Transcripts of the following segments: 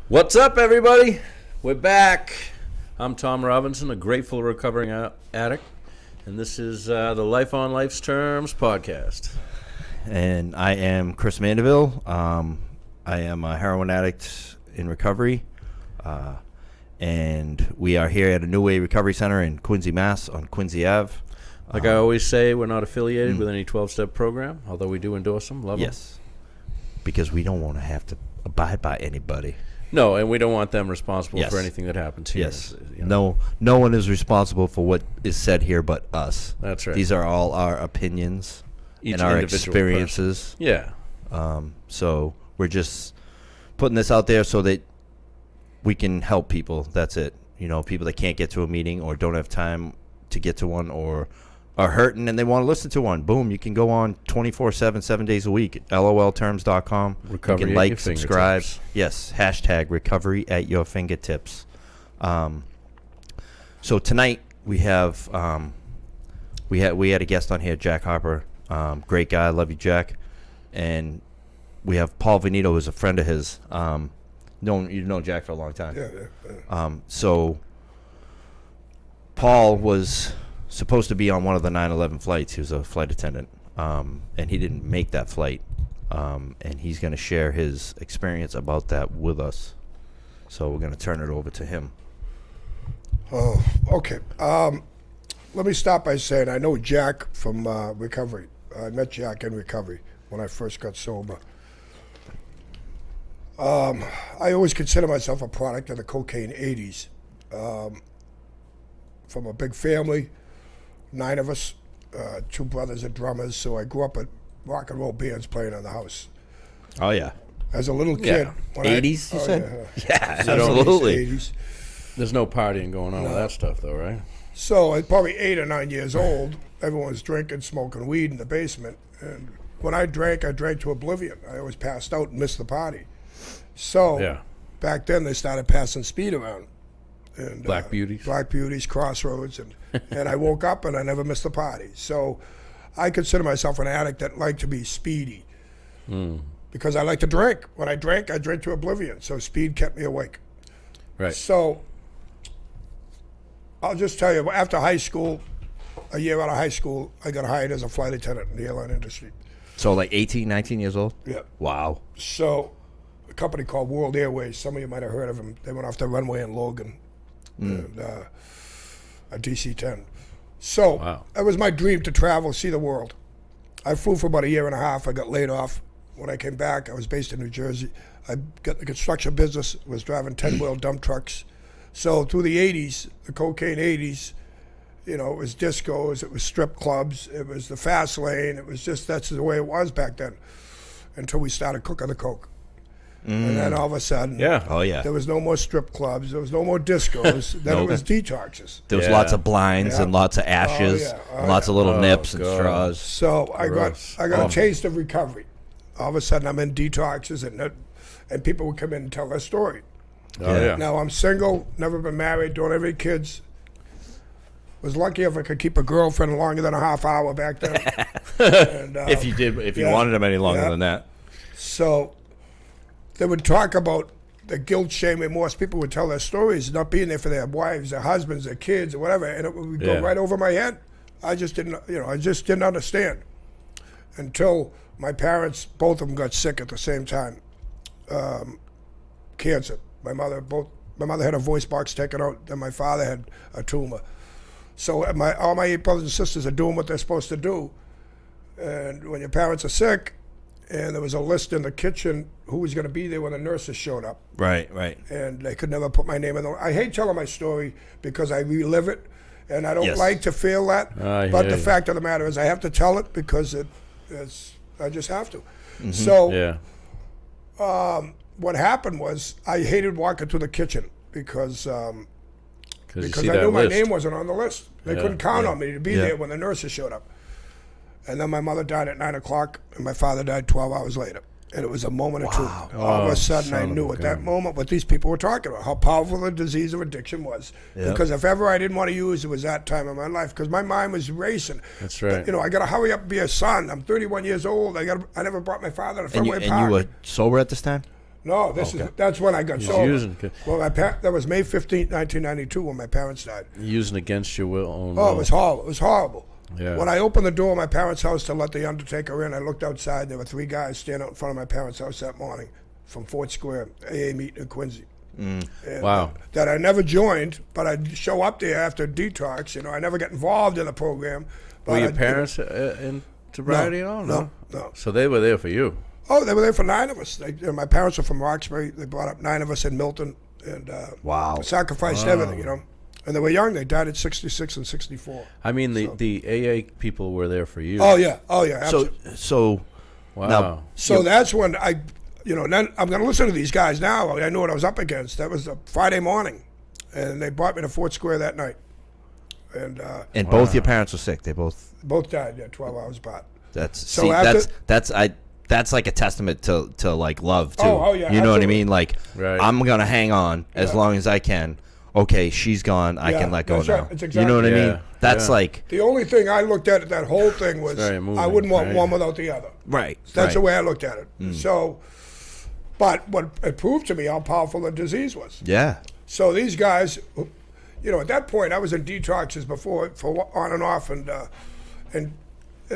What's up, everybody? We're back. I'm Tom Robinson, a grateful recovering addict, and this is the Life on Life's Terms podcast. And I am Chris Mandeville. I am a heroin addict in recovery, and we are here at a New Way Recovery Center in Quincy, Mass. On Quincy Ave. Like I always say, we're not affiliated with any 12-step program, although we do endorse them. Love them. Yes, because we don't want to have to abide by anybody. No, and we don't want them responsible Yes. for anything that happens here. Yes. No one is responsible for what is said here but us. That's right. These are all our opinions Each and our individual experiences. Yeah. So we're just putting this out there so that we can help people. That's it. You know, people that can't get to a meeting or don't have time to get to one or are hurting and they want to listen to one. Boom, you can go on 24/7, 7 days a week. LOLTerms.com. Recovery you can at like, your subscribe. fingertips. Yes, hashtag recovery at your fingertips. So tonight we have we had a guest on here, Jack Harper. Great guy, love you, Jack. And we have Paul Venito, who's a friend of his. You've known Jack for a long time. Yeah. So Paul was supposed to be on one of the 9/11 flights. He was a flight attendant, and he didn't make that flight. And he's going to share his experience about that with us. So we're going to turn it over to him. Oh, okay. Let me start by saying I know Jack from recovery. I met Jack in recovery when I first got sober. I always consider myself a product of the cocaine 80s. From a big family, 9 of us, 2 brothers are drummers, so I grew up at rock and roll bands playing in the house. Oh, yeah. As a little kid. Yeah. when 80s, you said? Yeah, Yeah, absolutely. 80s. There's no partying going on with that stuff, though, right? So at probably 8 or 9 years old, everyone was drinking, smoking weed in the basement. And when I drank to oblivion. I always passed out and missed the party. So Yeah. back then they started passing speed around. And, Black beauties. Black beauties, crossroads. And I woke up and I never missed the party. So I consider myself an addict that liked to be speedy. Because I like to drink. When I drank to oblivion. So speed kept me awake. Right. So I'll just tell you, after high school, a year out of high school, I got hired as a flight attendant in the airline industry. So like 18, 19 years old? Yeah. Wow. So a company called World Airways, some of you might have heard of them. They went off the runway in Logan, and, a DC-10. So Wow. it was my dream to travel, see the world. I flew for about a year and a half. I got laid off. When I came back, I was based in New Jersey. I got the construction business, was driving 10-wheel dump trucks. So through the 80s, the cocaine 80s, you know, it was discos, it was strip clubs, it was the fast lane. It was just, that's the way it was back then, until we started cooking the coke. And then all of a sudden, Yeah. Oh, yeah. there was no more strip clubs, there was no more discos, then it was detoxes. There was Yeah. lots of blinds Yeah. and lots of ashes, yeah. Oh, and lots of little Oh, nips and God. straws. So I Gross. got Oh. a taste of recovery. All of a sudden, I'm in detoxes, and people would come in and tell their story. Oh, Yeah. yeah. Now I'm single, never been married, don't have any kids. Was lucky if I could keep a girlfriend longer than a half hour back then. And, If you yeah. wanted them any longer Yeah. than that. so they would talk about the guilt, shame, remorse. People would tell their stories, not being there for their wives, their husbands, their kids, or whatever, and it would go Yeah. right over my head. I just didn't understand until my parents, both of them, got sick at the same time. Cancer. My mother had a voice box taken out, and my father had a tumor. So all my 8 brothers and sisters are doing what they're supposed to do. And when your parents are sick, and there was a list in the kitchen who was going to be there when the nurses showed up, Right. and they could never put my name in the. I hate telling my story because I relive it, and I don't Yes. like to feel that. I But hear the you. fact of the matter is, I have to tell it because I just have to. So Yeah. what happened was I hated walking through the kitchen because you because see I that knew my list. name wasn't on the list. They Yeah. couldn't count on me to be Yeah. there when the nurses showed up. And then my mother died at 9 o'clock, and my father died 12 hours later. And it was a moment of truth. All of Oh, a sudden, I son of knew a at that gun. moment what these people were talking about, how powerful the disease of addiction was. Yep. Because if ever I didn't want to use, it was that time of my life. Because my mind was racing. That's right. You know, I got to hurry up and be a son. I'm 31 years old. I never brought my father to And you Fenway Park. were sober at this time? No, that's when I got sober. Using, Well, that was May 15th, 1992, when my parents died. using against your will. Oh, it was horrible. It was horrible. Yeah. When I opened the door of my parents' house to let the undertaker in, I looked outside. There were 3 guys standing out in front of my parents' house that morning from Fort Square, AA meeting in Quincy. And, Wow. that I never joined, but I'd show up there after detox. I never got involved in the program. But Were your parents in sobriety at all? No. So they were there for you. Oh, they were there for 9 of us. My parents were from Roxbury. They brought up 9 of us in Milton, and Wow. sacrificed everything, And they were young. They died at 66 and 64. I mean, the AA people were there for you. Oh yeah, absolutely. So Wow. now- So that's when then I'm going to listen to these guys now. I knew what I was up against. That was a Friday morning, and they brought me to Fort Square that night. And both your parents were sick. They both died, 12 hours apart. that's after- that's like a testament to like love too. Oh, yeah, You know what I absolutely. mean? Like Right. I'm gonna hang on as Yeah. long as I can. Okay, she's gone. I Yeah, can let go that's now. right. It's You know what I exactly- mean? Yeah, That's yeah. like The only thing I looked at that whole thing was very moving, I wouldn't want right? one without the other. right. That's the right. way I looked at it. So, but what it proved to me how powerful the disease was. Yeah. So these guys, at that point I was in detoxes before for on and off, and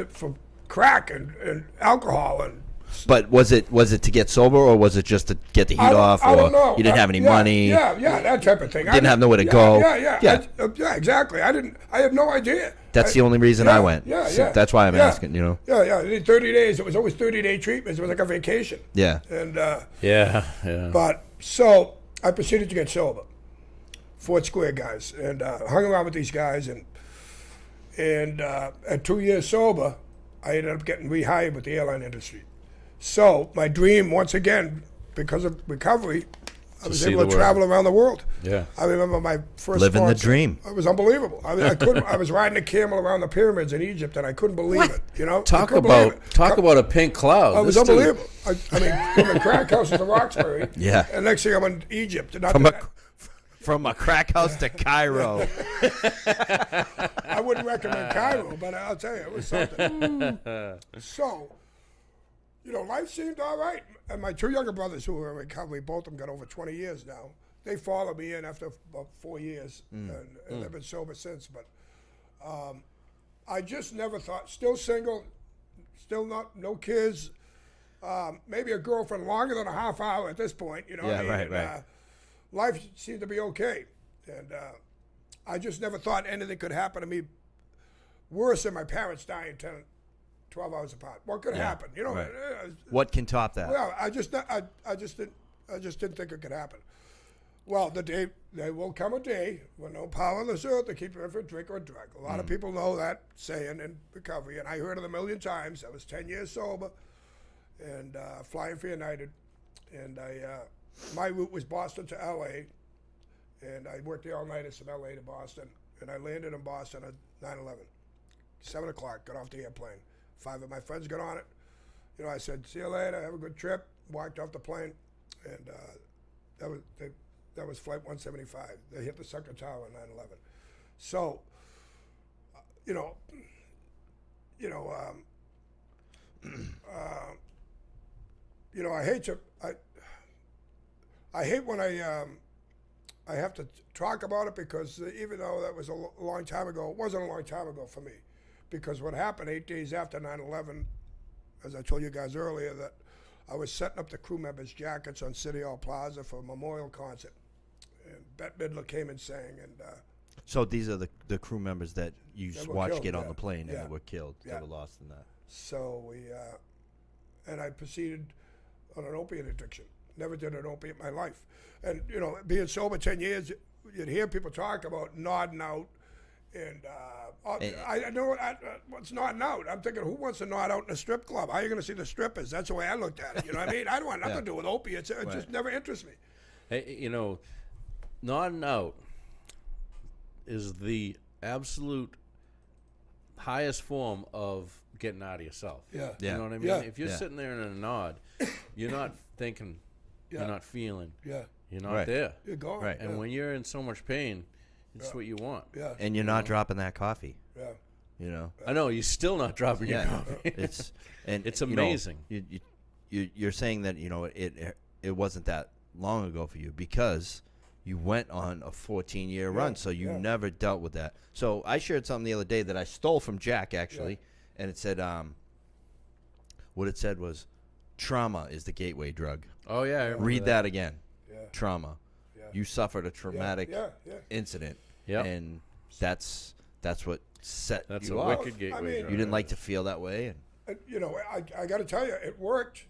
for crack and alcohol and. But was it to get sober, or was it just to get the heat off, I or don't know. you didn't have any Yeah, money? Yeah, that type of thing. Didn't have nowhere to go. Yeah. Yeah. Exactly. I had no idea. That's the only reason I went. Yeah, So yeah. that's why I'm Yeah. asking. Yeah. 30 days. It was always 30-day treatments. It was like a vacation. Yeah. And Yeah. but so I proceeded to get sober. Fort Square guys, and hung around with these guys, and at 2 years sober, I ended up getting rehired with the airline industry. So my dream, once again, because of recovery, I was see able the to world. travel around the world. Yeah. I remember my first Living the sponsor. dream. It was unbelievable. I couldn't. I was riding a camel around the pyramids in Egypt, and I couldn't believe it. I Talk couldn't believe about it. a pink cloud. It was This dude- unbelievable. I mean, from the crack house to Roxbury. Yeah. And next thing I'm in Egypt. Not From a crack house to Cairo. I wouldn't recommend Cairo, but I'll tell you, it was something. So, life seemed all right. And my 2 younger brothers who were in recovery, both of them got over 20 years now. They followed me in after about 4 years, and they've been sober since. But I just never thought, still single, still no kids, maybe a girlfriend longer than a half hour at this point. You know what I mean? right. Life seemed to be okay. And I just never thought anything could happen to me worse than my parents dying 10, 12 hours apart. What could happen? right. What can top that? Well, I just didn't think it could happen. Well, there will come a day when no power on this earth to keep you from drink or drug. A lot of people know that saying in recovery, and I heard it a million times. I was 10 years sober and flying for United, and my route was Boston to L.A., and I worked the all-nighters from L.A. to Boston, and I landed in Boston at 9/11. 7 o'clock, got off the airplane. 5 of my friends got on it. I said, see you later, have a good trip. Walked off the plane, and that was Flight 175. They hit the Sucker Tower on 9/11. So, I hate when I have to talk about it, because even though that was a long time ago, it wasn't a long time ago for me, because what happened 8 days after 9/11, as I told you guys earlier, that I was setting up the crew members' jackets on City Hall Plaza for a memorial concert, and Bette Midler came and sang, and So these are the crew members that you That were watched killed, get on yeah. the plane and Yeah. that were killed. Yeah. They were lost in that. so and I proceeded on an opiate addiction. Never did an opiate in my life. And, being sober 10 years, you'd hear people talk about nodding out. And I know what's nodding out. I'm thinking, who wants to nod out in a strip club? How are you going to see the strippers? That's the way I looked at it. You know what I mean? I don't want nothing to do with opiates. It just never interests me. Hey, nodding out is the absolute highest form of getting out of yourself. Yeah. Yeah. You know what I mean? Yeah. If you're Yeah. sitting there in a nod, you're not thinking, Yeah. you're not feeling, Yeah. you're not Right. there. You're gone. Right. And when you're in so much pain, it's what you want. Yeah. And you're not dropping that coffee. Yeah. I know, you're still not dropping your coffee. It's It's you know, amazing. you're saying that it wasn't that long ago for you because you went on a 14-year run, so you never dealt with that. So I shared something the other day that I stole from Jack, actually, and it said, what it said was, trauma is the gateway drug. Oh, yeah. I remember Read that again. Yeah. Trauma. Yeah. You suffered a traumatic Yeah. incident, Yep. and that's what set That's you a off. wicked gateway I mean, drug. You didn't like to feel that way, and You know, I got to tell you, it worked.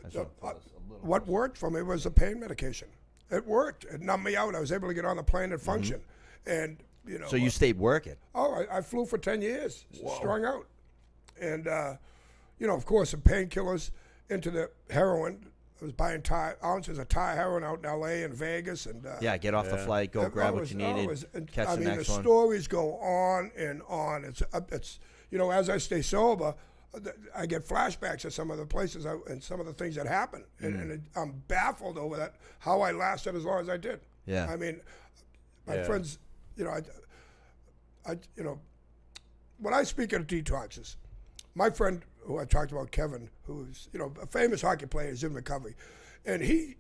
that's what What worked for me was the pain medication. It worked. It numbed me out. I was able to get on the plane and function. And, you know. So you stayed working. I flew for 10 years, strung out. And, you know, of course, the painkillers into the heroin. I was buying ounces of Thai heroin out in L.A. and Vegas. And Yeah, get off the flight, go grab what you needed, catch the next the one. stories go on and on. It's you know, as I stay sober, I get flashbacks of some of the places and some of the things that happened. And I'm baffled over that, how I lasted as long as I did. Yeah. I mean, my friends, you know, you know, when I speak at detoxes, my friend who I talked about, Kevin, who's, you know, a famous hockey player, is in recovery, and he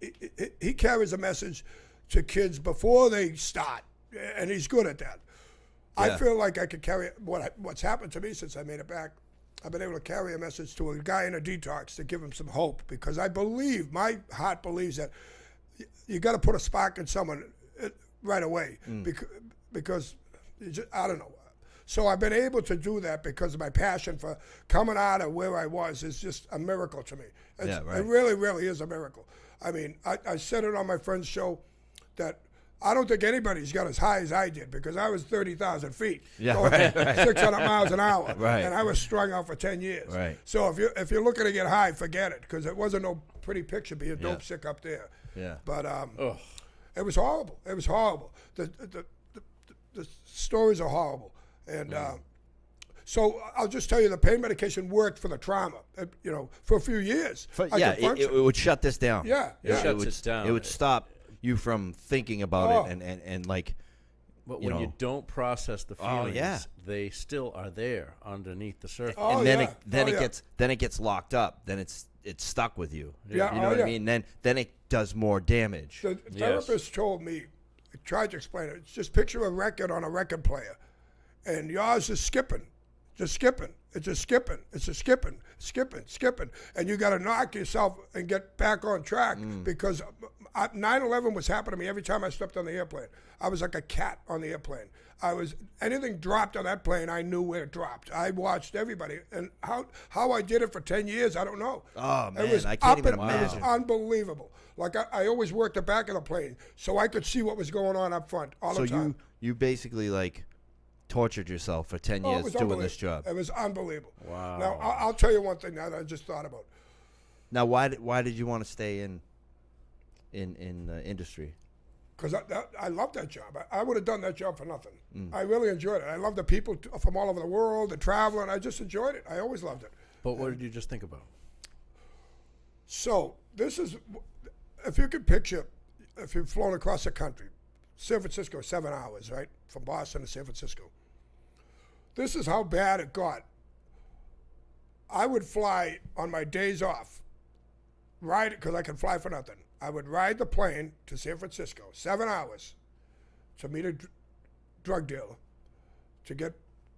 carries a message to kids before they start, and he's good at that. Yeah. I feel like I could carry what's happened to me since I made it back. I've been able to carry a message to a guy in a detox to give him some hope, because I believe, my heart believes that you got to put a spark in someone right away, because I don't know. So I've been able to do that because of my passion for coming out of where I was is just a miracle to me. It really, really is a miracle. I mean, I said it on my friend's show that I don't think anybody's got as high as I did, because I was 30,000 feet, going 600 miles an hour, and I was strung out for 10 years. Right. So if you're looking to get high, forget it, because it wasn't no pretty picture being dope sick up there. Yeah. But it was horrible. It was horrible. The stories are horrible. And so I'll just tell you, the pain medication worked for the trauma, you know, for a few years. It would shut this down. Yeah. It shuts it down. It would stop you from thinking about it and like. But when you don't process the feelings, they still are there underneath the surface. And then it gets locked up. Then it's stuck with you. Yeah. You know what I mean? Then it does more damage. The therapist told me, I tried to explain it. It's just picture a record on a record player, and yours is skipping, just skipping. It's just skipping. It's just skipping. And you got to knock yourself and get back on track, because 9/11 was happening to me every time I stepped on the airplane. I was like a cat on the airplane. Anything dropped on that plane, I knew where it dropped. I watched everybody. And how I did it for 10 years, I don't know. Oh, man, it was I can't even It imagine. was unbelievable. Like I always worked the back of the plane so I could see what was going on up front all the time. So you basically like tortured yourself for 10 years doing this job. It was unbelievable. Wow. Now, I'll tell you one thing now that I just thought about. Now, why did you want to stay in the industry? Because I love that job. I would have done that job for nothing. I really enjoyed it. I love the people from all over the world, the traveling. I just enjoyed it. I always loved it. But what did you just think about? So this is, if you could picture, if you've flown across the country, San Francisco, 7 hours, right? From Boston to San Francisco. This is how bad it got. I would fly on my days off, because I could fly for nothing. I would ride the plane to San Francisco, 7 hours, to meet a drug dealer, to get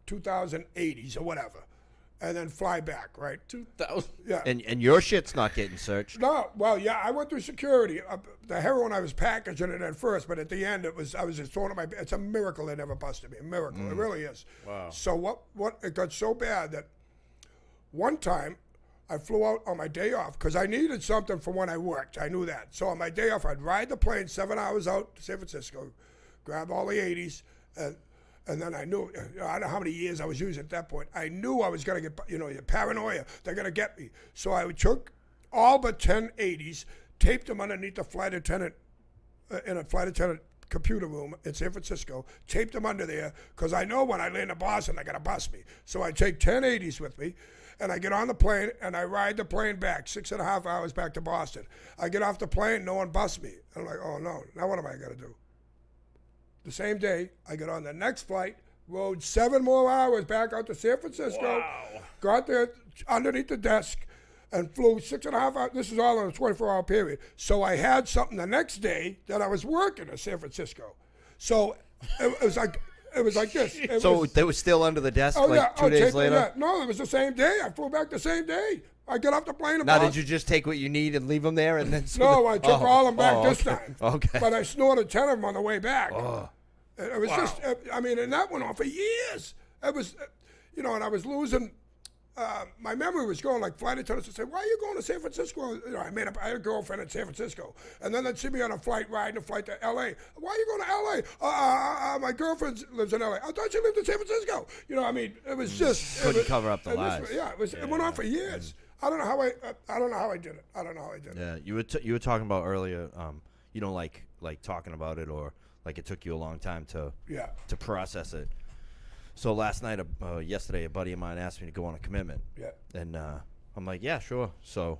2,080s or whatever, and then fly back, right? 2,000. Yeah. And your shit's not getting searched. No, well, yeah, I went through security. The heroin, I was packaging it at first, but at the end, I was just throwing it. It's a miracle they never busted me. A miracle, it really is. Wow. So what? It got so bad that one time I flew out on my day off because I needed something for when I worked. I knew that. So on my day off, I'd ride the plane 7 hours out to San Francisco, grab all the 80s, and then I knew, I don't know how many years I was using at that point. I knew I was going to get, your paranoia. They're going to get me. So I took all but 10 80s, taped them underneath the flight attendant, in a flight attendant computer room in San Francisco, taped them under there, because I know when I land in Boston, they're going to bust me. So I take 10 80s with me, and I get on the plane, and I ride the plane back, 6.5 hours back to Boston. I get off the plane, no one busts me. I'm like, oh, no, now what am I going to do? The same day, I get on the next flight, rode 7 more hours back out to San Francisco, got there underneath the desk. and flew 6.5 hours. This is all in a 24-hour period. So I had something the next day that I was working in San Francisco. So it was like this. They were still under the desk Oh, 2 days later? Yeah. No, it was the same day. I flew back the same day. I got off the plane. Now, did you just take what you need and leave them there? And then No, I took all of them back this okay. time. Okay. But I snorted 10 of them on the way back. Oh. It was just, I mean, and that went on for years. It was, and I was losing. My memory was going like flight attendants would say, "Why are you going to San Francisco?" I had a girlfriend in San Francisco, and then they'd see me on a flight riding a flight to L.A. "Why are you going to L.A.?" My girlfriend lives in L.A. "I thought you lived in San Francisco." I mean, it was just Couldn't cover up the lies. It went on for years. I don't know how I did it. Yeah, you were talking about earlier. You don't like talking about it, or like it took you a long time to process it. So last night, yesterday, a buddy of mine asked me to go on a commitment. Yeah. And I'm like, yeah, sure. So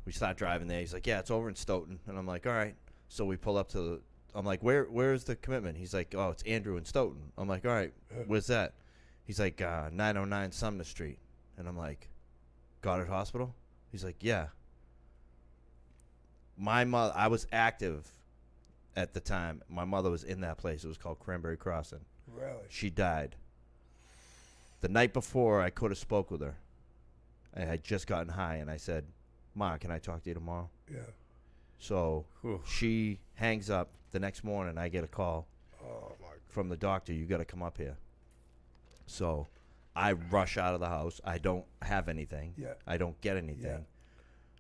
we start driving there. He's like, yeah, it's over in Stoughton. And I'm like, all right. So we pull up to I'm like, where's the commitment? He's like, oh, it's Andrew in Stoughton. I'm like, all right, where's that? He's like, 909 Sumner Street. And I'm like, Goddard Hospital? He's like, yeah. My mother, I was active at the time. My mother was in that place. It was called Cranberry Crossing. Really? She died. The night before, I could have spoke with her. I had just gotten high, and I said, "Ma, can I talk to you tomorrow?" Yeah. So she hangs up. The next morning, I get a call from the doctor. You got to come up here. So I rush out of the house. I don't have anything. Yeah. I don't get anything. Yeah.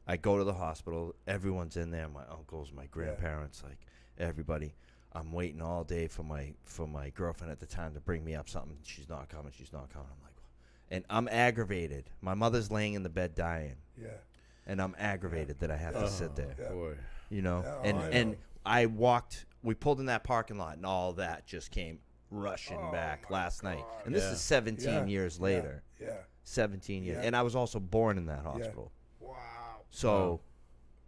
I go to the hospital. Everyone's in there. My uncles, my grandparents, like everybody. I'm waiting all day for my girlfriend at the time to bring me up something. She's not coming. I'm like, and I'm aggravated. My mother's laying in the bed dying. Yeah. And I'm aggravated that I have to sit there. Yeah. Boy. And I walked. We pulled in that parking lot, and all that just came rushing back last night. And this is 17 years later. Yeah. 17 years. Yeah. And I was also born in that hospital. Wow. So,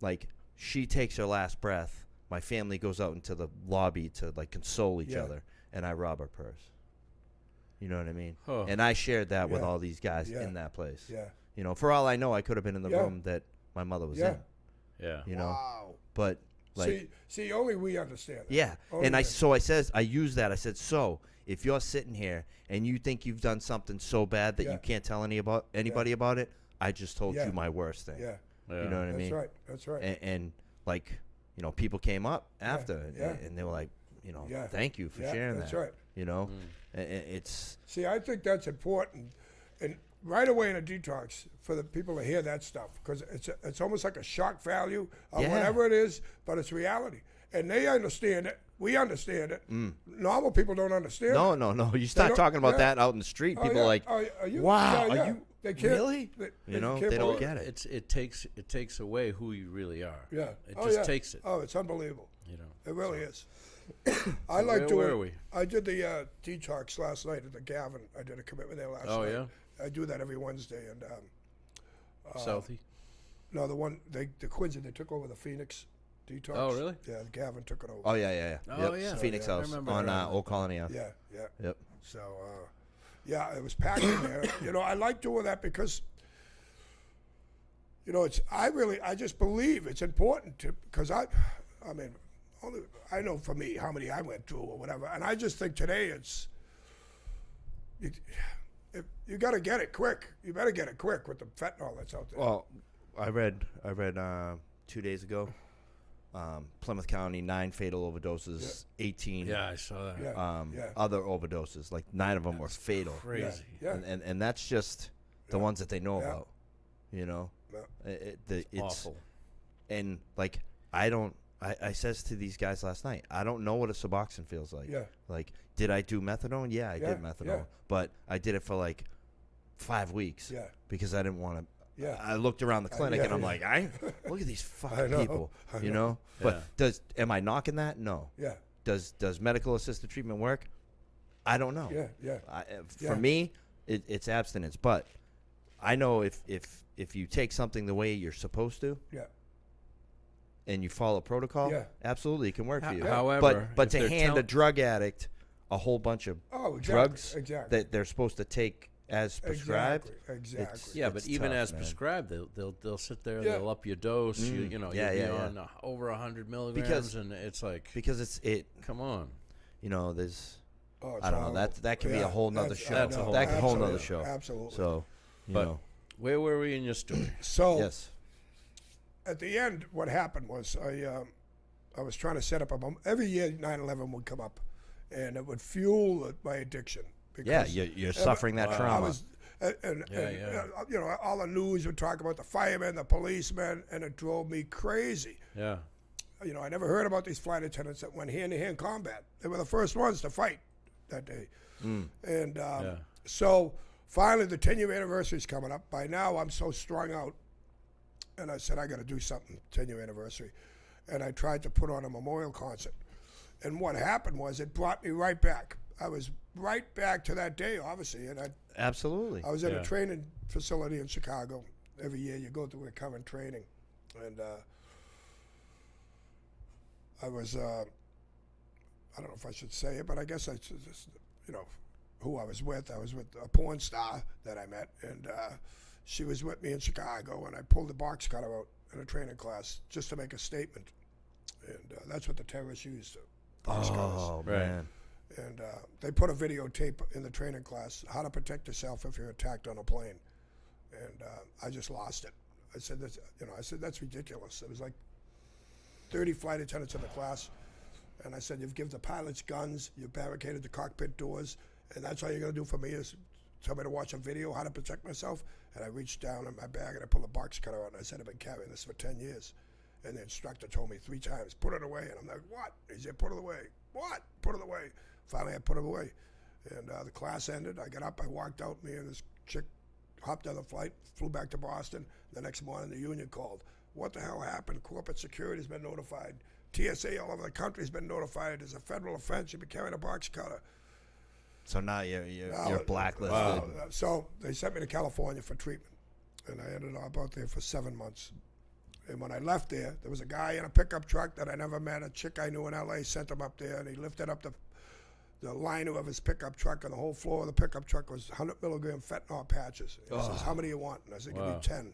like, she takes her last breath. My family goes out into the lobby to, like, console each other, and I rob her purse. You know what I mean? Huh. And I shared that with all these guys in that place. Yeah. For all I know, I could have been in the room that my mother was in. Yeah. Wow. But, like... See, only we understand that. Yeah. Only And I used that. I said, so, if you're sitting here and you think you've done something so bad that you can't tell anybody about it, I just told you my worst thing. Yeah. You know what I mean? That's right. And like... people came up after and they were like, thank you for sharing that's that. right. It's... See, I think that's important. And right away in a detox for the people to hear that stuff, because it's almost like a shock value of whatever it is, but it's reality. And they understand it. We understand it. Normal people don't understand it. No. You start talking about that out in the street, people are like, wow, are you they can't, really? They they don't believe get it. It takes away who you really are. Yeah. It just takes it. Oh, it's unbelievable. It really is. I where were we? I did the detox last night at the Gavin. I did a commitment there last night. Oh, yeah? I do that every Wednesday. And Southie? no, the Quincy, they took over the Phoenix detox. Oh, really? Yeah, Gavin took it over. Oh, yeah. Oh, Yep. yeah. Phoenix I House remember on that. Old Colony Ave. Yeah. Yep. So, it was packed in there. I like doing that because, I just believe it's important because I mean, I know for me how many I went through or whatever, and I just think today you got to get it quick. You better get it quick with the fentanyl that's out there. Well, I read 2 days ago, Plymouth County, 9 fatal overdoses, 18 Yeah, I saw that. other overdoses. Like 9 of them were fatal. Crazy. Yeah. And that's just the ones that they know Yeah. about. Yeah. It's Awful. And like I says to these guys last night, I don't know what a Suboxone feels like. Yeah. Like, did I do methadone? Yeah, I did Yeah, methadone. yeah. But I did it for like 5 weeks. Yeah. Because I didn't want to. Yeah. I looked around the clinic and I'm like, look at these fucking people. But am I knocking that? No. Yeah. Does medical assisted treatment work? I don't know. Yeah. For me, it's abstinence. But I know if you take something the way you're supposed to, Yeah. and you follow protocol, Yeah. absolutely, it can work for you. However, but if to they're hand a drug addict a whole bunch of Oh, exactly, drugs exactly. that they're supposed to take as prescribed. Exactly. Yeah, but It's even tough, as man. prescribed, they'll sit there, Yeah. they'll up your dose. You know, Yeah, you'll yeah, be yeah. on over 100 milligrams, Because- and it's like, Because come on. you know, there's Oh, it's I don't know horrible. that can be a whole nother show. that's a whole that nother whole show. nother show. Absolutely. So, you But know, where were we in your story? So yes. at the end, what happened was I was trying to set up every year 9/11 would come up, and it would fuel my addiction. Yeah, because you're suffering that trauma. I was, and Yeah. you know, all the news would talk about the firemen, the policemen, and it drove me crazy. Yeah. You know, I never heard about these flight attendants that went hand-to-hand combat. They were the first ones to fight that day. And so finally, the 10-year anniversary is coming up. By now, I'm so strung out, and I said, I got to do something, 10-year anniversary. And I tried to put on a memorial concert. And what happened was it brought me right back. I was right back to that day, obviously. And Absolutely. I was in Yeah. a training facility in Chicago. Every year you go through a current training. And I was, I don't know if I should say it, but I guess I just, you know, who I was with. I was with a porn star that I met. And she was with me in Chicago. And I pulled the box cutter out in a training class just to make a statement. And that's what the terrorists used. Box cutters. Oh, Right. man. And they put a videotape in the training class, how to protect yourself if you're attacked on a plane. And I just lost it. I said, that's ridiculous. It was like 30 flight attendants in the class. And I said, you've given the pilots guns, you've barricaded the cockpit doors, and that's all you're going to do for me is tell me to watch a video, how to protect myself? And I reached down in my bag and I pulled a box cutter out and I said, I've been carrying this for 10 years. And the instructor told me 3 times, put it away. And I'm like, what? He said, put it away. What? Put it away. Finally, I put it away. And the class ended. I got up, I walked out, me and this chick hopped on the flight, flew back to Boston. The next morning, the union called. What the hell happened? Corporate security has been notified. TSA all over the country has been notified. It's a federal offense. You've been carrying a box cutter. So now you're blacklisted. So they sent me to California for treatment. And I ended up out there for 7 months. And when I left there was a guy in a pickup truck that I never met. A chick I knew in L.A. sent him up there, and he lifted up the liner of his pickup truck, and the whole floor of the pickup truck was 100 milligram fentanyl patches. He says, how many you want? And I said, give me 10.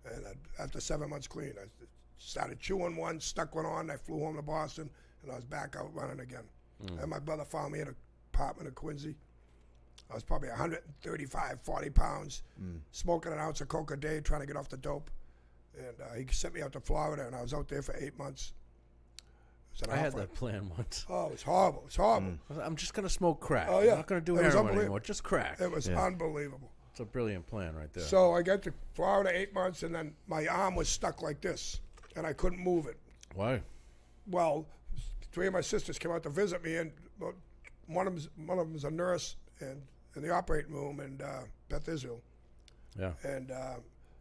And after 7 months clean, I started chewing one, stuck one on, I flew home to Boston, and I was back out running again. And my brother found me in an apartment in Quincy. I was probably 135, 40 pounds, smoking an ounce of coke a day, trying to get off the dope. And he sent me out to Florida, and I was out there for 8 months. I had that plan once. Oh, it was horrible. It's horrible. I'm just going to smoke crack. Oh, yeah. I'm not going to do It was heroin unbelievable. anymore. Just crack. It was unbelievable. It's a brilliant plan right there. So I got to Florida 8 months, and then my arm was stuck like this, and I couldn't move it. Why? Well, 3 of my sisters came out to visit me, and one of them was a nurse in the operating room in Beth Israel. Yeah. And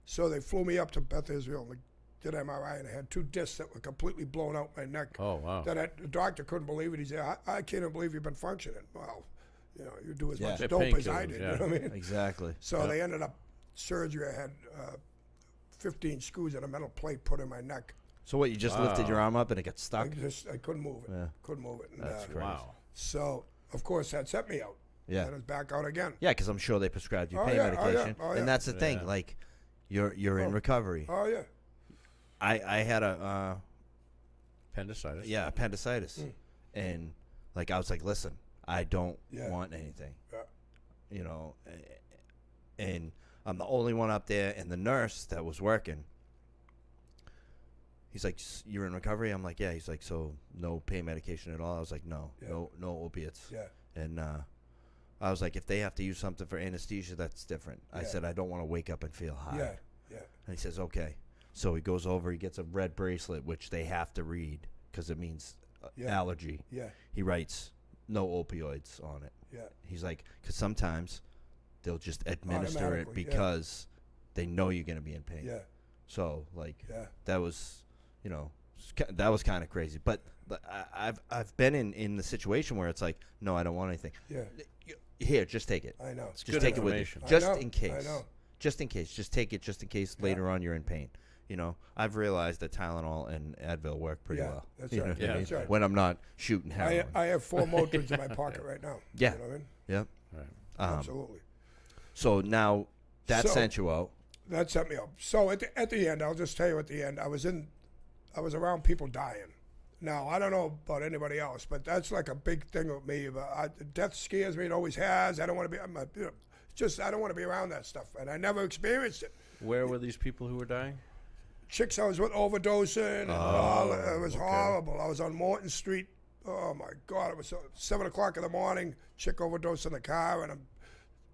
so they flew me up to Beth Israel and did MRI, and I had 2 discs that were completely blown out my neck. Oh, wow. The doctor couldn't believe it. He said, I can't even believe you've been functioning. Well, you know, you do as much They're dope as I painkillers, did. yeah. You know what I mean? Exactly. So they ended up surgery. I had 15 screws and a metal plate put in my neck. So what? You just lifted your arm up and it got I stuck? couldn't move it. Yeah. Couldn't move it. And, That's crazy. Wow. So of course that set me out. Yeah. And I was back out again. Yeah, because I'm sure they prescribed you Oh, pain yeah, medication, oh, yeah. and that's the Yeah. thing. Like, you're in recovery. Oh yeah. I had a Appendicitis. appendicitis, and like I was like, listen, I don't Yeah. want anything, Yeah. you know, and I'm the only one up there, and the nurse that was working. He's like, you're in recovery? I'm like, yeah. He's like, so no pain medication at all? I was like, no, Yeah. no opiates. Yeah. And I was like, if they have to use something for anesthesia, that's different. I Yeah. said, I don't want to wake up and feel high. Yeah. Yeah. And he says, okay. So he goes over, he gets a red bracelet, which they have to read because it means Yeah. allergy. Yeah. He writes no opioids on it. Yeah. He's like, because sometimes they'll just administer it Automatically, yeah. because they know you're going to be in pain. Yeah. So, like, Yeah. that was, you know, that was kind of crazy. But I've been in the situation where it's like, no, I don't want anything. Yeah. Here, just take it. I know. Just good take it with you. information. Just I know, in case. I know. Just in case. Just take it just in case later on you're in pain. You know, I've realized that Tylenol and Advil work pretty Yeah, well. that's You right. know what I Yeah, mean? that's right. When I'm not shooting heroin. I have 4 Motrins in my pocket right now. Yeah. You know what I mean? Yep. Right. Absolutely. So now that So- sent you out. That set me up. So at the end, I'll just tell you at the end, I was around people dying. Now I don't know about anybody else, but that's like a big thing with me. Death scares me; it always has. I don't want to be. I don't want to be around that stuff, and I never experienced it. Where were these people who were dying? Chicks I was with overdosing, and all, it was horrible. I was on Morton Street. Oh my God! It was 7 o'clock in the morning. Chick overdosed in the car, and I'm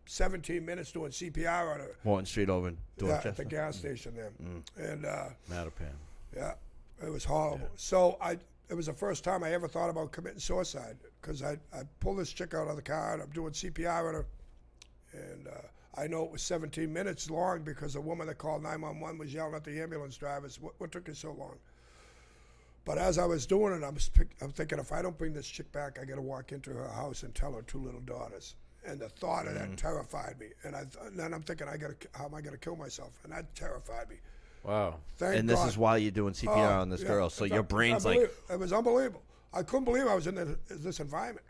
17 minutes doing CPR on her. Morton Street over in Yeah, Dorchester. at the gas station there, and Mattapan. yeah, it was horrible. So it was the first time I ever thought about committing suicide because I pulled this chick out of the car and I'm doing CPR on her, and I know it was 17 minutes long because the woman that called 911 was yelling at the ambulance drivers, "What took you so long?" But as I was doing it, I'm thinking, if I don't bring this chick back, I got to walk into her house and tell her 2 little daughters. And the thought of that terrified me. And then I'm thinking, how am I going to kill myself? And that terrified me. Wow. Thank And this God. is while you're doing CPR on this Yeah, girl. So it's your brain's like, it was unbelievable. I couldn't believe I was in this environment.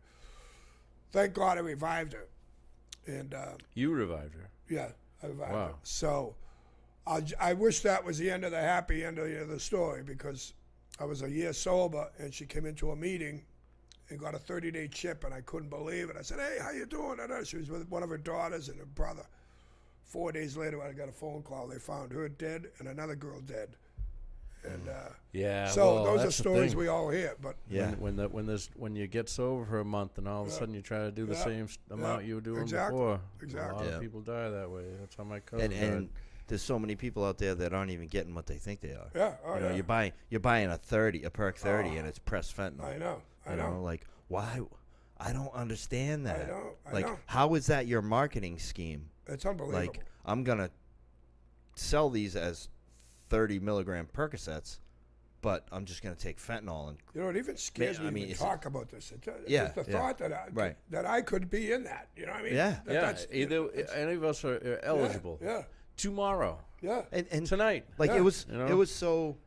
Thank God I revived her. And You revived her. yeah, I revived Wow. her. So I wish that was the end of the happy end of the story because I was a year sober and she came into a meeting and got a 30-day chip, and I couldn't believe it. I said, "Hey, how you doing?" And she was with one of her daughters and her brother. 4 days later, I got a phone call. They found her dead and another girl dead. And Yeah. so well, those are that's the stories thing. we all hear. But yeah. When you get sober for a month and all of a sudden you try to do the Yeah. same amount you were doing Exactly. before. Exactly. A lot Yeah. of people die that way. That's how my cousin And there's so many people out there that aren't even getting what they think they are. yeah, oh, You know, yeah. you're buying a perk 30, and it's pressed fentanyl. I know. I You know, know. like why? I don't understand that. I like, know. how is that your marketing scheme? It's unbelievable. Like, I'm gonna sell these as 30 milligram Percocets, but I'm just gonna take fentanyl and You know, it even scares Man, I me mean, to it's- talk about this. Yeah, Just the yeah. thought that Right. that I could be in that. You know what I mean? Yeah. That- either any of us are eligible. Yeah. Tomorrow, Yeah. and tonight. like Yeah. it was You know? it was so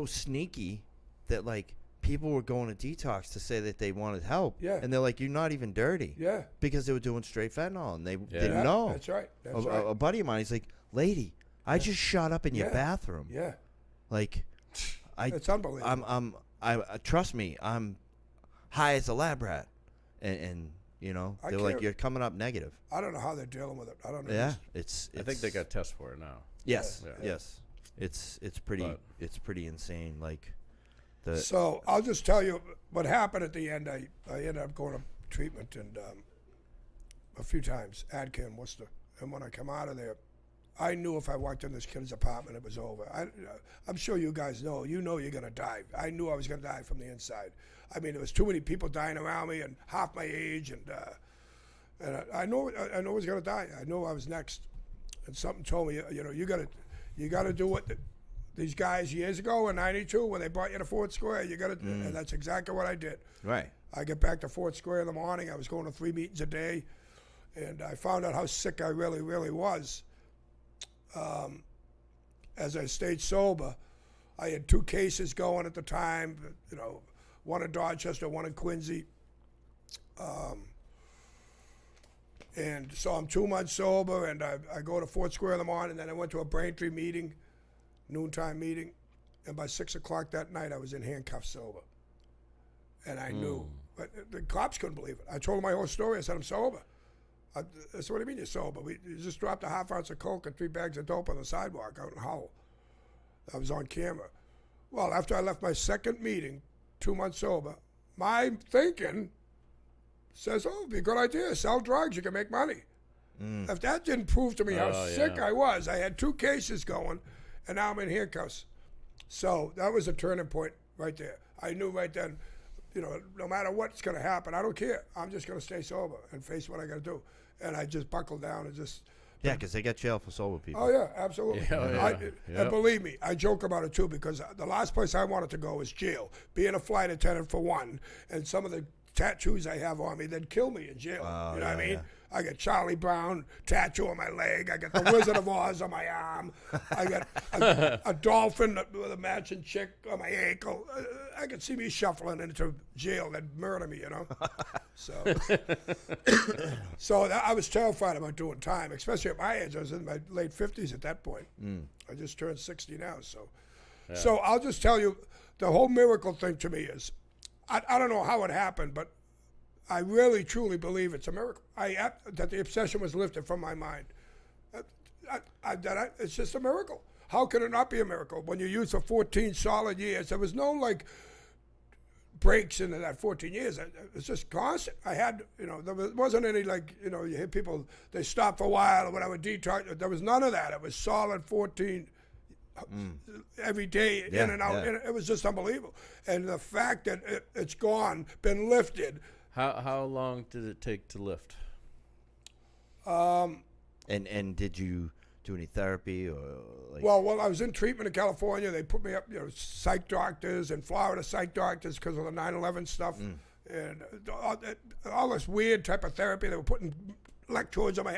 sneaky that like people were going to detox to say that they wanted help. Yeah. And they're like, you're not even dirty. Yeah. Because they were doing straight fentanyl and they Yeah, didn't know. That's right. That's a, right. a buddy of mine, he's like, lady, I just shot up in your Yeah. bathroom. Yeah. Like, It's unbelievable. I trust me, I'm high as a lab rat. And you know, I they're like, can't- you're coming up negative. I don't know how they're dealing with it. I don't know. Yeah. It's I think they got tests for it now. yes. Yeah. Yes. It's pretty insane. Like the So I'll just tell you what happened at the end. I ended up going to treatment and a few times, Adcam, Worcester. And when I come out of there, I knew if I walked in this kid's apartment, it was over. I'm sure you guys know. You know you're going to die. I knew I was going to die from the inside. I mean, there was too many people dying around me and half my age. And I know I was going to die. I knew I was next. And something told me, you know, you got to do what these guys years ago in '92 when they brought you to Fort Square. You got to, and that's exactly what I did. right. I get back to Fort Square in the morning. I was going to 3 meetings a day, and I found out how sick I really, really was. As I stayed sober, I had 2 cases going at the time. You know, one in Dorchester, one in Quincy. And so I'm 2 months sober, and I go to Fort Square in the morning. Then I went to a Braintree meeting, noontime meeting, and by 6 o'clock that night, I was in handcuffs sober. And I knew, but the cops couldn't believe it. I told them my whole story. I said, I'm sober. I said, what do you mean you're sober? You just dropped a half ounce of coke and 3 bags of dope on the sidewalk out in Howell. I was on camera. Well, after I left my second meeting, 2 months sober, my thinking says, oh, it'd be a good idea. Sell drugs. You can make money. If that didn't prove to me how sick yeah. I was, I had 2 cases going, and now I'm in handcuffs. So that was a turning point right there. I knew right then, you know, no matter what's going to happen, I don't care. I'm just going to stay sober and face what I got to do. And I just buckled down and just. Yeah, because they got jail for sober people. Oh yeah, absolutely. Yeah. And believe me, I joke about it too because the last place I wanted to go was jail. Being a flight attendant for one, and some of the tattoos I have on me, they'd kill me in jail. Oh, you know what I yeah, mean? yeah. I got Charlie Brown tattoo on my leg. I got the Wizard of Oz on my arm. I got a dolphin with a matching chick on my ankle. I could see me shuffling into jail. They'd murder me, you know? So I was terrified about doing time, especially at my age. I was in my late 50s at that point. I just turned 60 now. So I'll just tell you, the whole miracle thing to me is, I don't know how it happened, but I really, truly believe it's a miracle. That the obsession was lifted from my mind. It's just a miracle. How can it not be a miracle? When you use for 14 solid years, there was no like breaks into that 14 years. It was just constant. I had, there wasn't any like, you hear people, they stop for a while or whatever, detox. There was none of that. It was solid 14 every day, in and out. And it was just unbelievable. And the fact that it's gone, been lifted. How long did it take to lift? And did you do any therapy or like? Well, I was in treatment in California. They put me up, psych doctors in Florida, psych doctors because of the 9/11 stuff, and all this weird type of therapy. They were putting electrodes on my.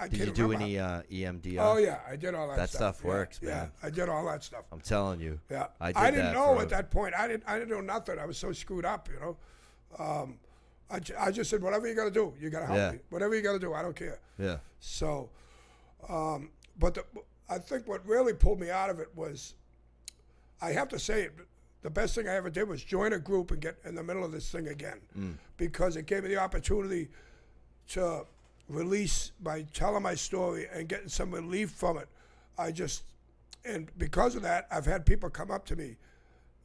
Did you do any EMDR? Oh yeah, I did all that. That stuff works, man. Yeah, I did all that stuff. I'm telling you. Yeah, I didn't know at that point. I didn't know nothing. I was so screwed up, I just said, whatever you got to do, you got to help me. Whatever you got to do, I don't care. Yeah. So, but I think what really pulled me out of it was, I have to say it, the best thing I ever did was join a group and get in the middle of this thing again, because it gave me the opportunity to release by telling my story and getting some relief from it. And because of that, I've had people come up to me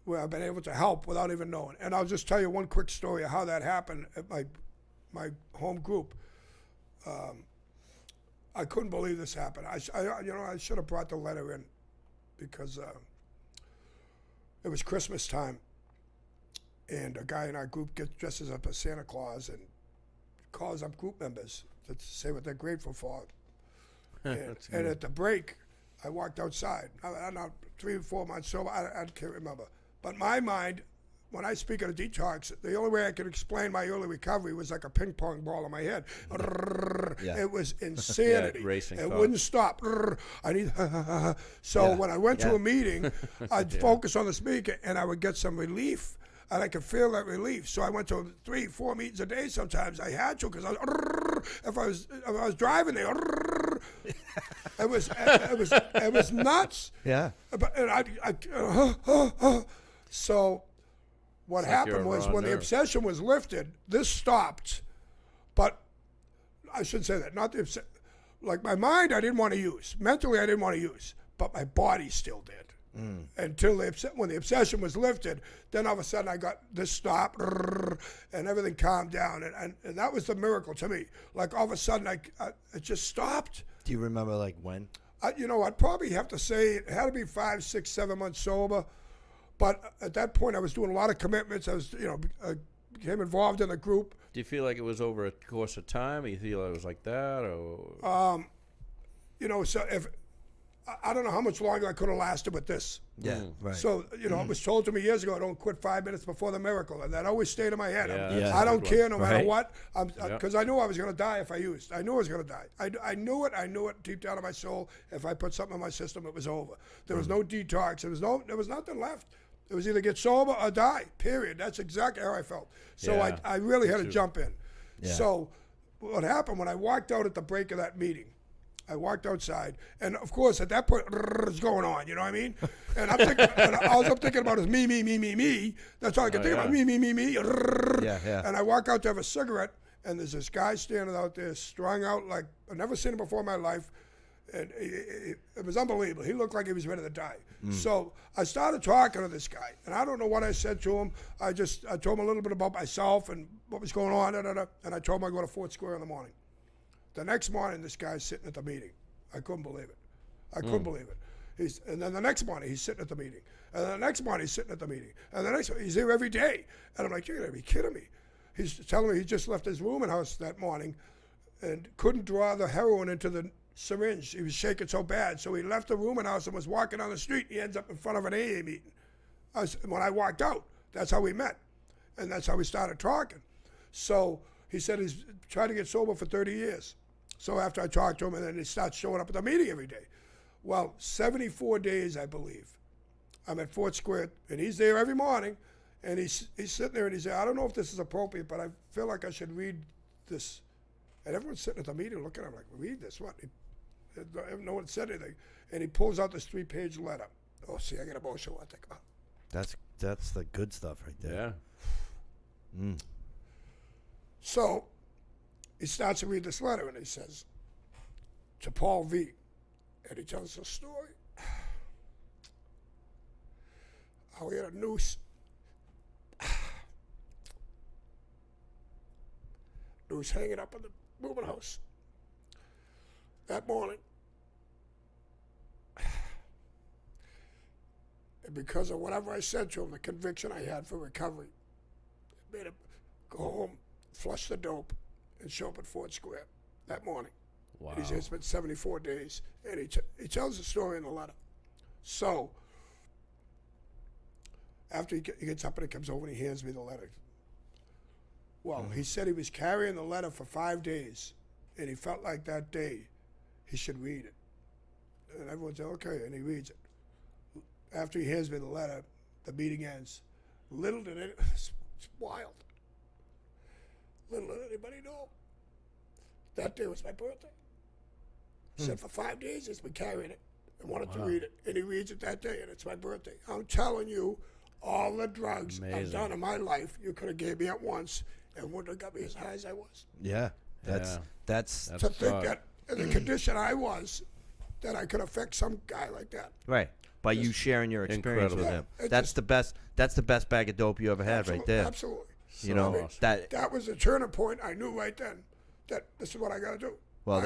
where I've been able to help without even knowing. And I'll just tell you one quick story of how that happened at my home group. I couldn't believe this happened. I should have brought the letter in because it was Christmas time, and a guy in our group dresses up as Santa Claus and calls up group members to say what they're grateful for. And at the break, I walked outside. I'm not 3 or 4 months sober. I can't remember. But my mind, when I speak of a detox, the only way I could explain my early recovery was like a ping pong ball in my head. Yeah. It was insanity. Racing it thoughts. wouldn't stop. I need. So when I went to a meeting, I'd focus on the speaker and I would get some relief. And I could feel that relief. So I went to 3, 4 meetings a day sometimes. I had to because if I was driving there, it was nuts. Yeah. So what happened was when the obsession was lifted, this stopped. But I shouldn't say that. Not the like my mind, I didn't want to use. Mentally, I didn't want to use, but my body still did. Until when the obsession was lifted, then all of a sudden I got this stop, and everything calmed down, and that was the miracle to me. Like all of a sudden, it just stopped. Do you remember like when? I'd probably have to say it had to be 5, 6, 7 months sober, but at that point I was doing a lot of commitments. I was, became involved in a group. Do you feel like it was over a course of time? Or you feel it was like that, or? So if. I don't know how much longer I could have lasted with this. Yeah, right. So, it was told to me years ago, don't quit 5 minutes before the miracle. And that always stayed in my head. Yeah, I don't care no matter right. what. Because I knew I was going to die if I used. I knew I was going to die. I knew it. I knew it deep down in my soul. If I put something in my system, it was over. There was no detox. There was nothing left. It was either get sober or die, period. That's exactly how I felt. So I really had to jump in. Yeah. So what happened when I walked out at the break of that meeting, I walked outside, and of course, at that point, it's going on. You know what I mean? And I'm thinking, all I'm thinking about is me. That's all I can think about. Me. Yeah. And I walk out to have a cigarette, and there's this guy standing out there, strung out like I've never seen him before in my life, and it was unbelievable. He looked like he was ready to die. So I started talking to this guy, and I don't know what I said to him. I told him a little bit about myself and what was going on, and I told him I go to Fort Square in the morning. The next morning, this guy's sitting at the meeting. I couldn't believe it. And then the next morning, he's sitting at the meeting. And then the next morning, he's sitting at the meeting. And the next one, he's here every day. And I'm like, you're going to be kidding me. He's telling me he just left his rooming house that morning and couldn't draw the heroin into the syringe. He was shaking so bad. So he left the rooming house and was walking down the street. He ends up in front of an AA meeting. When I walked out, that's how we met. And that's how we started talking. So he said he's trying to get sober for 30 years. So after I talked to him, and then he starts showing up at the meeting every day. Well, 74 days, I believe. I'm at Fort Square, and he's there every morning, and he's sitting there, and he said, I don't know if this is appropriate, but I feel like I should read this. And everyone's sitting at the meeting looking at him like, read this? What? No one said anything. And he pulls out this 3-page letter. Oh, see, I get emotional. I think, oh. That's the good stuff right there. Yeah. So he starts to read this letter, and he says, to Paul V. And he tells us a story. How he had a noose. Noose hanging up in the moving house. That morning. And because of whatever I said to him, the conviction I had for recovery, it made him go home, flush the dope, and show up at Fort Square that morning. Wow. And he said it's been 74 days. And he tells the story in the letter. So, after he gets up and he comes over and he hands me the letter. Well, he said he was carrying the letter for 5 days, and he felt like that day he should read it. And everyone said, okay, and he reads it. After he hands me the letter, the meeting ends. Little did it, it's wild. Little did anybody know. That day was my birthday. He said for 5 days he's been carrying it and wanted to read it. And he reads it that day, and it's my birthday. I'm telling you, all the drugs I've done in my life, you could have gave me at once and wouldn't have got me as high as I was. Yeah. That's To think that in the condition I was, that I could affect some guy like that. right. By you sharing your experience with him. It That's the best bag of dope you ever had right there. Absolutely. You know, awesome. that was the turning point. I knew right then that this is what I got to do. well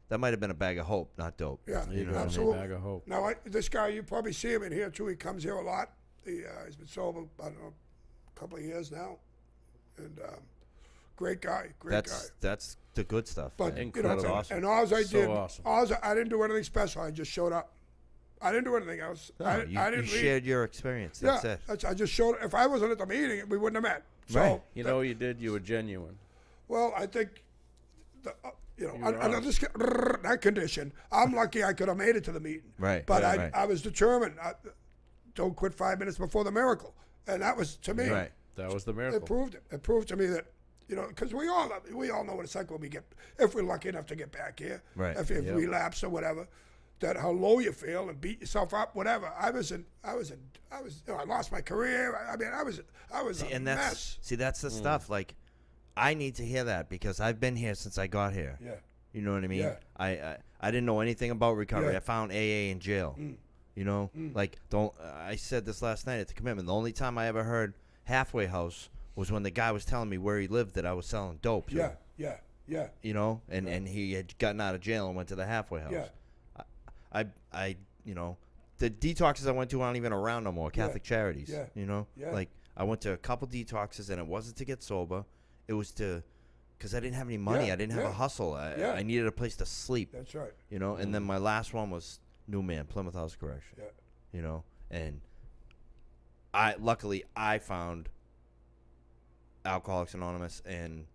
that might have been a bag of hope, not dope. Yeah, You know, absolutely. bag of hope. Now, this guy, you probably see him in here too. He comes here a lot. He's been sober, I don't know, a couple of years now. And great guy, That's the good stuff. But, man. Incredible. awesome. And all I So did, awesome. I didn't do anything special. I just showed up. I didn't do anything else. No, I you didn't read. shared your experience. That's it. I just showed. If I wasn't at the meeting, we wouldn't have met. So, Right. You know what you did? You were genuine. well, I think, were under that condition, I'm lucky I could have made it to the meeting. Right, But right, right. I was determined. Don't quit 5 minutes before the miracle, and that was to me. Right. That was the It miracle. proved it. It proved to me that, because we all know what it's like when we get, if we're lucky enough to get back here, Right. If Yep. relapse or whatever, that how low you feel and beat yourself up, whatever. I lost my career. I mean, I was a mess. That's the stuff. Like, I need to hear that because I've been here since I got here. Yeah. You know what I mean? Yeah. I didn't know anything about recovery. Yeah. I found AA in jail. You know, like I said this last night at the commitment. The only time I ever heard Halfway House was when the guy was telling me where he lived that I was selling dope. To. Yeah. You know, and he had gotten out of jail and went to the Halfway House. Yeah. I the detoxes I went to aren't even around no more. Catholic Charities. Yeah. You know, Yeah. like I went to a couple detoxes and it wasn't to get sober. It was because I didn't have any money. Yeah, I didn't have yeah. a hustle. Yeah. I needed a place to sleep. That's right. You know, and then my last one was Newman, Plymouth House Correction. Yeah. You know, and luckily I found Alcoholics Anonymous and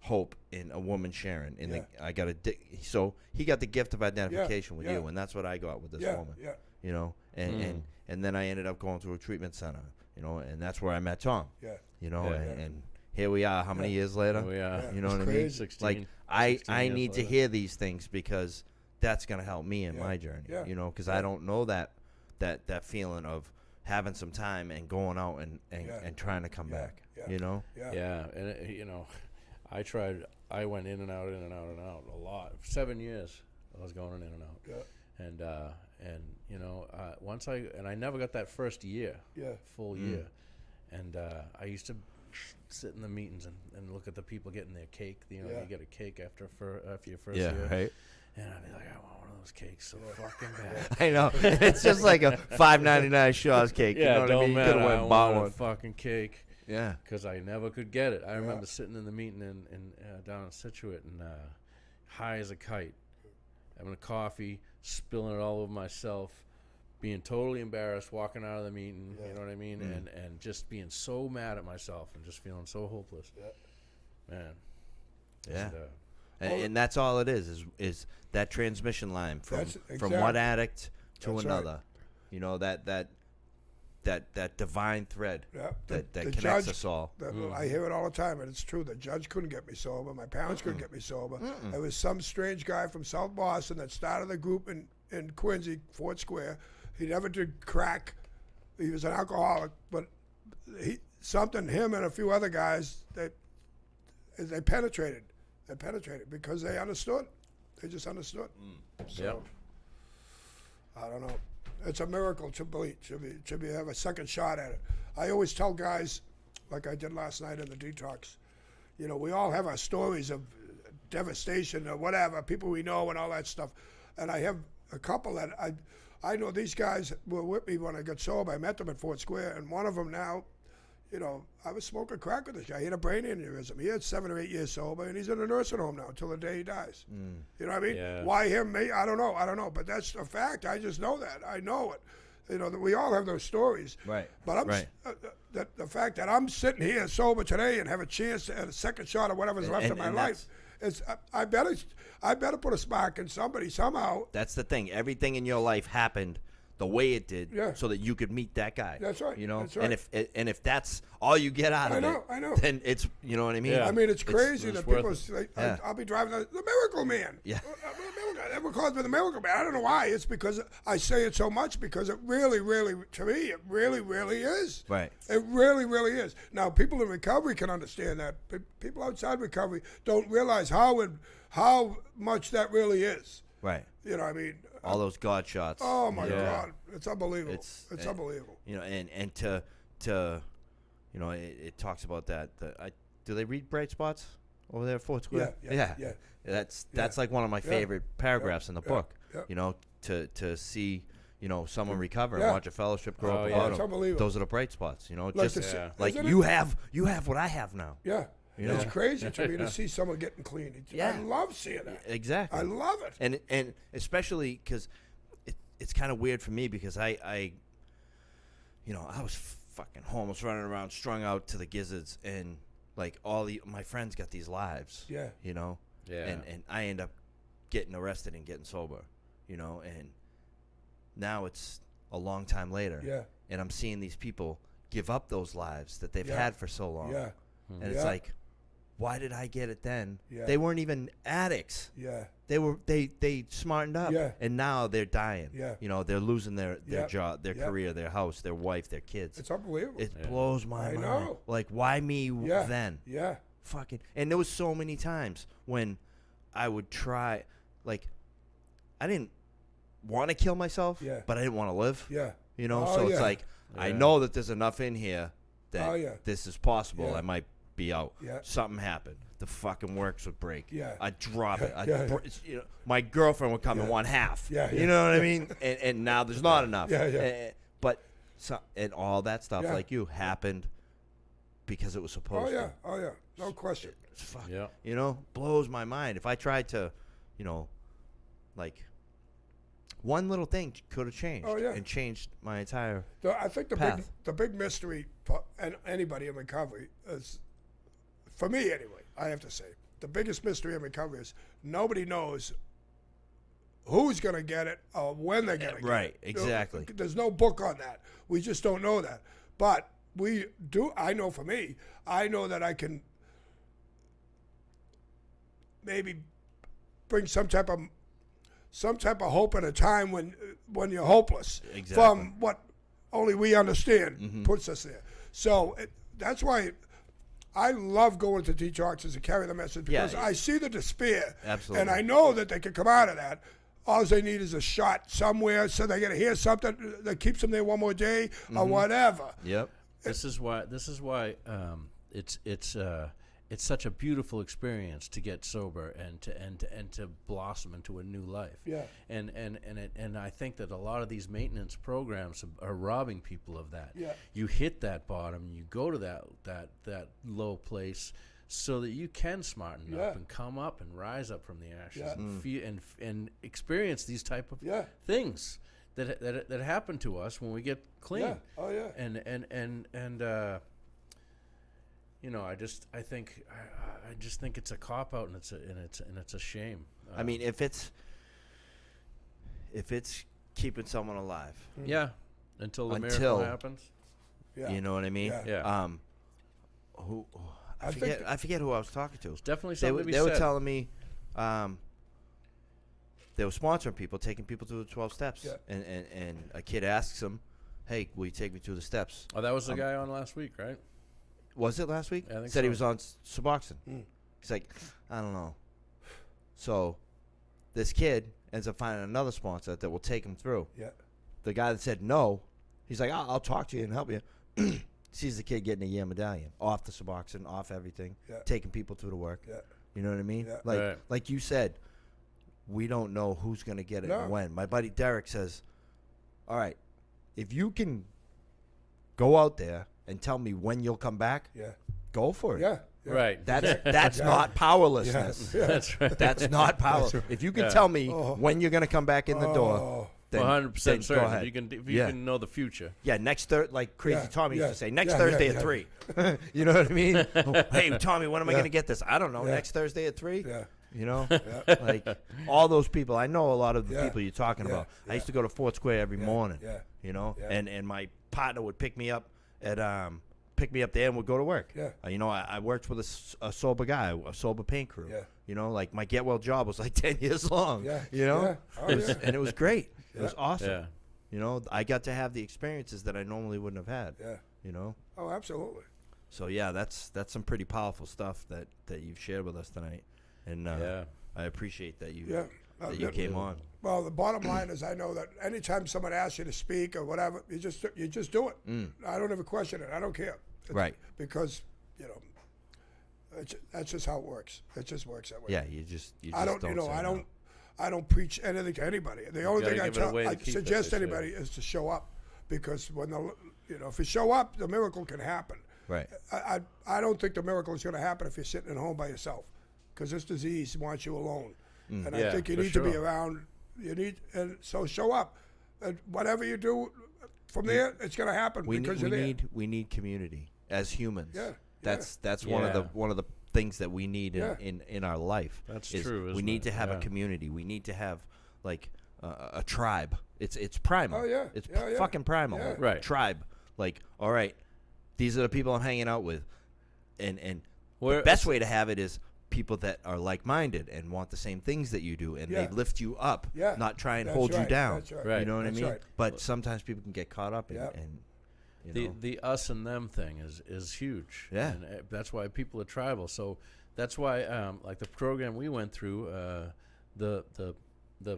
hope in a woman, Sharon. So he got the gift of identification with you, and that's what I got with this woman. Yeah. You know, and then I ended up going to a treatment center. You know, and that's where I met Tom. Yeah. You know, Yeah. and here we are. How many years later? Here we are. You know It's what I mean? crazy. 16, Like 16 I years need to later. hear these things because that's gonna help me in my journey. Yeah. You know, because I don't know that feeling of having some time and going out and trying to come back. Yeah. You know? Yeah, and I went in and out a lot. 7 years I was going in and out. Yeah. And once I never got that first year. Yeah. Full year. And I used to sit in the meetings and look at the people getting their cake. You get a cake after your first year. Right. And I'd be like, I want one of those cakes so fucking bad. I know. It's just like a $5.99 Shaw's cake. Yeah, you know what I don't mean? You matter. could have went I and bought want a one. fucking cake. Yeah. Because I never could get it. I remember sitting in the meeting in down in Situate and high as a kite, having a coffee, spilling it all over myself, being totally embarrassed, walking out of the meeting, you know what I mean? And just being so mad at myself and just feeling so hopeless. Yeah. Man. Yeah. And, And that's all it is that transmission line from That's one addict to That's another. right. You know, that divine thread Yeah, that the connects judge, us all. I hear it all the time, and it's true. The judge couldn't get me sober. My parents couldn't get me sober. There was some strange guy from South Boston that started the group in Quincy, Fort Square. He never did crack. He was an alcoholic, but him and a few other guys, they penetrated. They penetrated because they understood. They just understood. So, Yep. I don't know. It's a miracle to bleed. Should be have a second shot at it. I always tell guys, like I did last night in the detox, you know, we all have our stories of devastation or whatever, people we know and all that stuff. And I have a couple that I know these guys were with me when I got sober. I met them at Fort Square, and one of them now, you know, I was smoking crack with this guy. He had a brain aneurysm. He had 7 or 8 years sober, and he's in a nursing home now until the day he dies. You know what I mean? Yeah. Why him, me? I don't know. But that's a fact. I just know that. I know it. You know, that we all have those stories. Right. But I'm Right. The fact that I'm sitting here sober today and have a chance at a second shot of whatever's left of my and life, I better put a spark in somebody somehow. That's the thing. Everything in your life happened the way it did, Yeah. so that you could meet that guy. That's right. You know, That's right. and if that's all you get out of I know. then it's, you know what I mean. Yeah. I mean, it's crazy it's that worth people it. say, Yeah. I'll be driving the Miracle Man. Yeah. Everyone calls me the Miracle Man. I don't know why. It's because I say it so much because it really, to me, it really, really is. Right. It really, really is. Now, people in recovery can understand that, but people outside recovery don't realize how much that really is. Right. You know what I mean? All those God shots. Oh, my Yeah. God. It's unbelievable. It's unbelievable. You know, and to you know, it talks about that. Do they read Bright Spots over there at Fort Square? Yeah. That's Yeah. like one of my favorite paragraphs in the book. Yeah. You know, to see, you know, someone recover and Yeah. watch a fellowship grow Oh, up yeah. about It's them. unbelievable. Those are the bright spots. You know, Like just to see- like isn't you it? have what I have now. Yeah. You know? It's crazy to me to see someone getting clean. Yeah. I love seeing that. Exactly. I love it. And especially because it's kind of weird for me because I you know, I was fucking homeless, running around, strung out to the gizzards, and like my friends got these lives. Yeah. You know. Yeah. And I end up getting arrested and getting sober. You know, and now it's a long time later. Yeah. And I'm seeing these people give up those lives that they've Yeah. had for so long. Yeah. And it's Yeah. like, why did I get it then? Yeah. They weren't even addicts. Yeah. They smartened up. Yeah. And now they're dying. Yeah. You know, they're losing their Yeah. job, their Yeah. career, their house, their wife, their kids. It's unbelievable. It Yeah. blows my I mind. know. Like, why me yeah. then? Yeah. Fucking. And there was so many times when I would try, like, I didn't want to kill myself, Yeah. but I didn't want to live. Yeah. You know, Oh, so it's yeah. like, I Yeah. know that there's enough in here that Oh, yeah. this is possible. Yeah. I might be out. Yeah. Something happened. The fucking works would break. Yeah. I'd drop it. Yeah. You know, my girlfriend would come and Yeah. want half. Yeah, You yeah. know what I mean? And now there's not enough. Yeah, yeah. But and all that stuff, Yeah. like you, happened because it was supposed Oh, yeah. to. Oh, yeah. No question. It's fuck, Yeah. you know, blows my mind. If I tried to, you know, like, one little thing could have changed. Oh, yeah. And changed my entire. I think Path. the big mystery for anybody in recovery is, for me anyway, I have to say, the biggest mystery in recovery is nobody knows who's going to get it or when they're going to get Right, it. exactly. There's no book on that. We just don't know that. But we do. I know for me, I know that I can maybe bring some type of hope at a time when you're hopeless. Exactly. From what only we understand puts us there. So that's why I love going to detoxes and carry the message because Yeah. I see the despair. Absolutely. And I know that they can come out of that. All they need is a shot somewhere so they got to hear something that keeps them there one more day or whatever. Yep. This is why it's such a beautiful experience to get sober and to blossom into a new life. Yeah. And I think that a lot of these maintenance programs are robbing people of that. Yeah. You hit that bottom, you go to that low place so that you can smarten Yeah. up and come up and rise up from the ashes Yeah. and feel and experience these type of Yeah. things that happen to us when we get clean. Yeah. Oh, yeah. And you know, I think I just think it's a cop out, and it's a shame. I mean, if it's keeping someone alive, yeah, until the Until- miracle happens. Yeah. you know what I mean? Yeah. Yeah. Who I think I forget who I was talking to. Definitely They something were, to be they said. were telling me they were sponsoring people, taking people through the 12 steps. Yeah. And a kid asks them, hey, will you take me through the steps? Oh, that was the guy on last week, right? Was it last week? I think Said he so. was on Suboxone. Mm. He's like, I don't know. So this kid ends up finding another sponsor that will take him through. Yeah. The guy that said no, he's like, I'll talk to you and help you. Sees the kid getting a year medallion off the Suboxone, off everything, Yeah. taking people to the work. Yeah. You know what I mean? Yeah. Like Right. like you said, we don't know who's going to get it No. and when. My buddy Derek says, all right, if you can go out there and tell me when you'll come back, Yeah. go for it. Yeah. Yeah. Right. That's Yeah. not powerlessness. Yeah. That's right. That's not power. If you can Yeah. tell me Oh. when you're going to come back in the door, Oh. then 100% then certain. Go ahead. If you Yeah. can know the future. Yeah, next Thursday, like Crazy Yeah, Tommy used yeah, to say, next yeah, Thursday yeah, at yeah. 3. You know what I mean? Hey, Tommy, when am I Yeah. going to get this? I don't know. Yeah. Next Thursday at 3? Yeah. You know? Yeah. Like, all those people. I know a lot of the Yeah. people you're talking Yeah. about. I Yeah. used to go to Fort Square every morning. Yeah. You know? Yeah. And my partner would pick me up at pick me up there and we'd go to work. Yeah. You know, I worked with a sober guy, a sober paint crew. Yeah. You know, like my get well job was like 10 years long. Yeah. You know? Yeah. Oh, It was- yeah. And it was great. It Yeah. was awesome. Yeah. You know, I got to have the experiences that I normally wouldn't have had. Yeah. You know? Oh, absolutely. So yeah, that's some pretty powerful stuff that you've shared with us tonight. And Yeah. I appreciate that you Yeah. that you came on. Well, the bottom line is, I know that anytime someone asks you to speak or whatever, you just do it. I don't ever question it. I don't care. Right. Because that's just how it works. It just works that way. Yeah, you just I don't. say I no. don't. I don't preach anything to anybody. The only gotta thing I give it away to I keep it, suggest they say. anybody is to show up, because when if you show up, the miracle can happen. Right. I don't think the miracle is going to happen if you're sitting at home by yourself, because this disease wants you alone, and I Yeah, think you for need to be sure. around. And so show up, and whatever you do from there, it's going to happen because you're there. We need community as humans. Yeah, That's one Yeah. of the things that we need Yeah. in our life. That's is true, We isn't need it? to have a Yeah. community. We need to have like a tribe. It's primal. Oh, yeah. It's Yeah, yeah. fucking primal. Yeah. Right. Tribe. Like, all right, these are the people I'm hanging out with, and the Where- best way to have it is people that are like-minded and want the same things that you do, and Yeah. they lift you up, Yeah. not try and That's hold you right. down. That's right. Right. You know what That's I mean? right. But sometimes people can get caught up in, Yeah. and you The know. the us and them thing is huge. Yeah. And that's why people are tribal. So that's why like the program we went through, the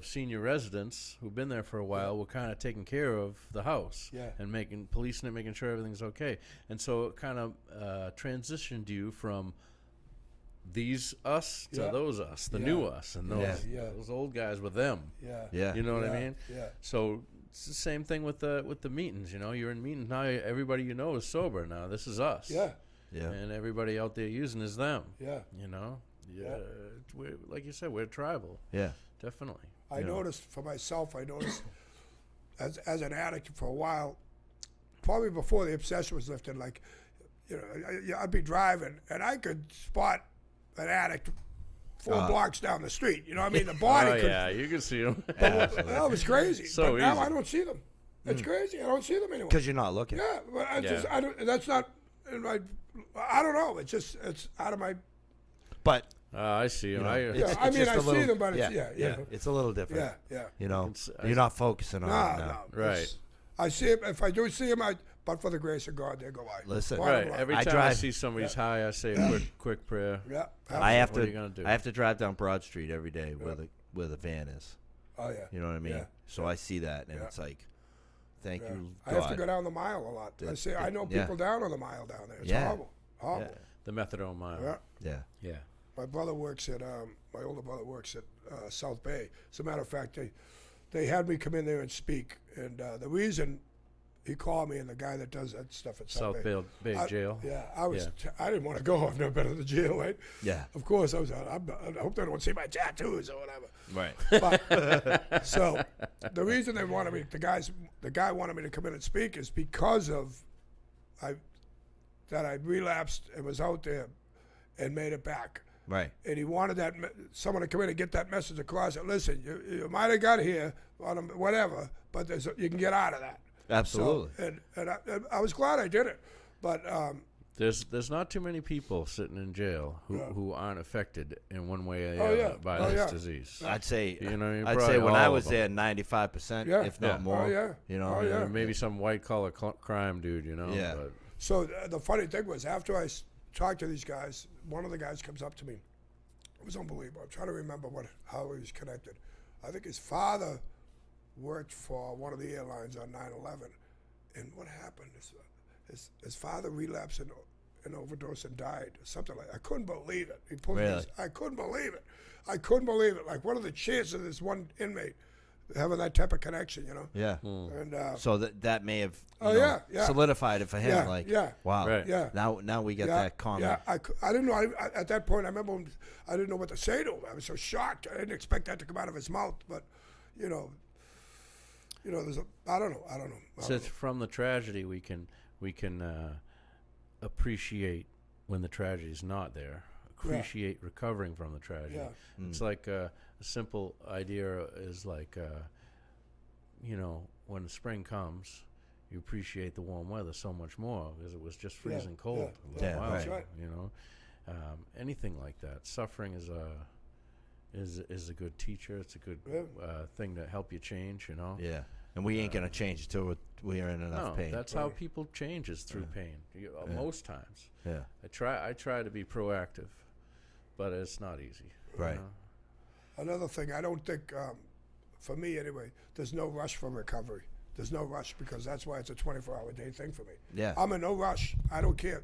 senior residents who've been there for a while were kind of taking care of the house Yeah. and policing it, making sure everything's okay. And so it kind of transitioned you from these us to Yeah. those us, the Yeah. new us, and those Yeah. those old guys with them. Yeah. Yeah. You know what I Yeah. mean? Yeah. So it's the same thing with the meetings. You know, you're in meetings now. Everybody you know is sober now. This is us. Yeah. Yeah. And everybody out there using is them. Yeah. You know. Yeah. We're, like you said, we're tribal. Yeah. Definitely. I noticed for myself, as an addict for a while, probably before the obsession was lifted, like, I'd be driving and I could spot an addict 4 blocks down the street. You know what I mean? The body Oh could. yeah, you can see them. That was crazy. So but now easy. I don't see them. It's crazy. I don't see them anymore. Because you're not looking. Yeah, but Yeah. I don't. That's not in my. I don't know. It's out of my. But I see them. know, Yeah, I mean, just I a see little- them, but it's, yeah. it's a little different. Yeah, yeah. You know, It's- you're not focusing on it No, now. no. Right. It's- I see him. If I do see him, but for the grace of God, there go I. Listen. Bottom Right. line. Every I time I drive- see somebody's high, I say a quick prayer. Yeah. I have What are to. you gonna do? I have to drive down Broad Street every day where the van is. Oh yeah. You know what I mean? Yeah. So I see that, and Yeah. it's like, thank Yeah. you, I have to God. go down the mile a lot. I know yeah. people down on the mile down there. It's Yeah. horrible. Horrible. The methadone mile. Yeah. Yeah. Yeah. My brother works at my older brother works at South Bay. As a matter of fact, they had me come in there and speak, and the reason he called me, and the guy that does that stuff at South, South Bay Jail. Yeah, I was. Yeah. I didn't want to go. I've never been to the jail, right? Yeah. Of course, I hope they don't see my tattoos or whatever. Right. But, so the reason they wanted me, the guy wanted me to come in and speak is because of that I relapsed and was out there, and made it back. Right. And he wanted someone to come in and get that message across. That, listen, you might have got here on whatever, but you can get out of that. Absolutely. So, and I was glad I did it, but there's not too many people sitting in jail who aren't affected in one way or the Oh, other yeah. by Oh, this yeah. disease. I'd say, You know, I'd probably say when all I of was them. there, 95%, Yeah. if not Yeah. more. Oh, yeah. You know, Oh, yeah. Maybe some white collar crime dude, you know. Yeah. But so the funny thing was, after I talked to these guys, one of the guys comes up to me. It was unbelievable. I'm trying to remember how he was connected. I think his father worked for one of the airlines on 9/11, and what happened is his father relapsed and overdose and died, something like that. I couldn't believe it. He pulled Really? I couldn't believe it. I couldn't believe it. Like, what are the chances of this one inmate having that type of connection, you know? Yeah. And So that may have Oh, yeah, yeah. solidified it for him. Yeah, like, yeah. wow. Right. Yeah. Now we get yeah, that comment. Yeah, I didn't know. At that point, I remember I didn't know what to say to him. I was so shocked. I didn't expect that to come out of his mouth. But, there's I don't know. so it's from the tragedy we can appreciate when the tragedy is not there. Appreciate recovering from the tragedy. Yeah. It's like a simple idea is like, when the spring comes, you appreciate the warm weather so much more because it was just freezing cold a little Yeah, while right. ago, That's you know. Anything like that. Suffering is a good teacher. It's a good thing to help you change, you know. Yeah. And we ain't gonna change until we are in No, enough pain. that's how people change is through pain. Most times. Yeah. I try to be proactive, but it's not easy. you Right. know? Another thing, I don't think, for me anyway, there's no rush for recovery. There's no rush because that's why it's a 24-hour day thing for me. Yeah. I'm in no rush. I don't care.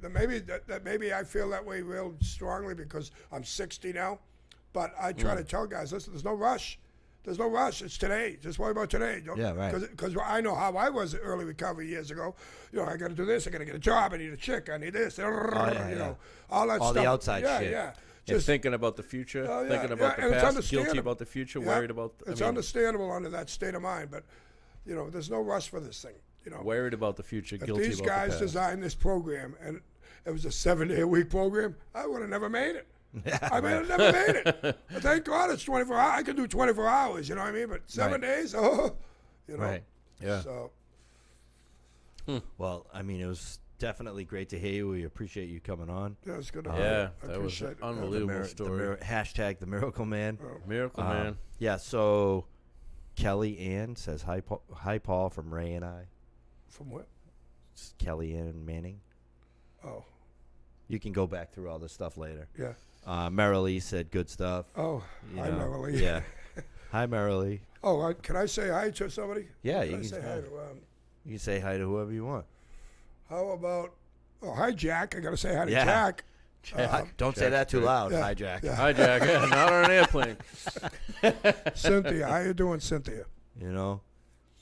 Maybe I feel that way real strongly because I'm 60 now, but I try to tell guys, listen, there's no rush. There's no rush. It's today. Just worry about today. Yeah, right. Because I know how I was in early recovery years ago. I got to do this. I got to get a job. I need a chick. I need this. All that All stuff. the outside yeah, shit. Yeah. Just thinking about the future, Oh, yeah, thinking about yeah, and the it's past, guilty understandable. about the future, Yeah, worried about. It's understandable under that state of mind, but there's no rush for this thing. Worried about the future, If guilty these about the guys past. designed this program and it was a 7-day-a-week program, I would have never made it. I mean, I never made it. But thank God it's 24 hours. I can do 24 hours, you know what I mean? But 7 days, Right. Yeah. So, Well, I mean, it was definitely great to hear you. We appreciate you coming on. yeah, it's good. Yeah, I that was appreciate an it. unbelievable story. Hashtag the Miracle Man. Miracle Man. Yeah. So Kelly Ann says hi, Paul from Ray and I. From what? It's Kelly Ann Manning. Oh, You can go back through all this stuff later. yeah. Marilee said good stuff. Oh, you hi, know. Marilee. Yeah. Hi, Marilee. Oh, can I say hi to somebody? Yeah, Can you I can say hi to, You can say hi to whoever you want. how about, hi, Jack. I got to say hi to Yeah. Jack. Don't say that too loud. Yeah. Hi, Jack. Yeah. Hi, Jack. Yeah, not on an airplane. Cynthia. How you doing, Cynthia? You know,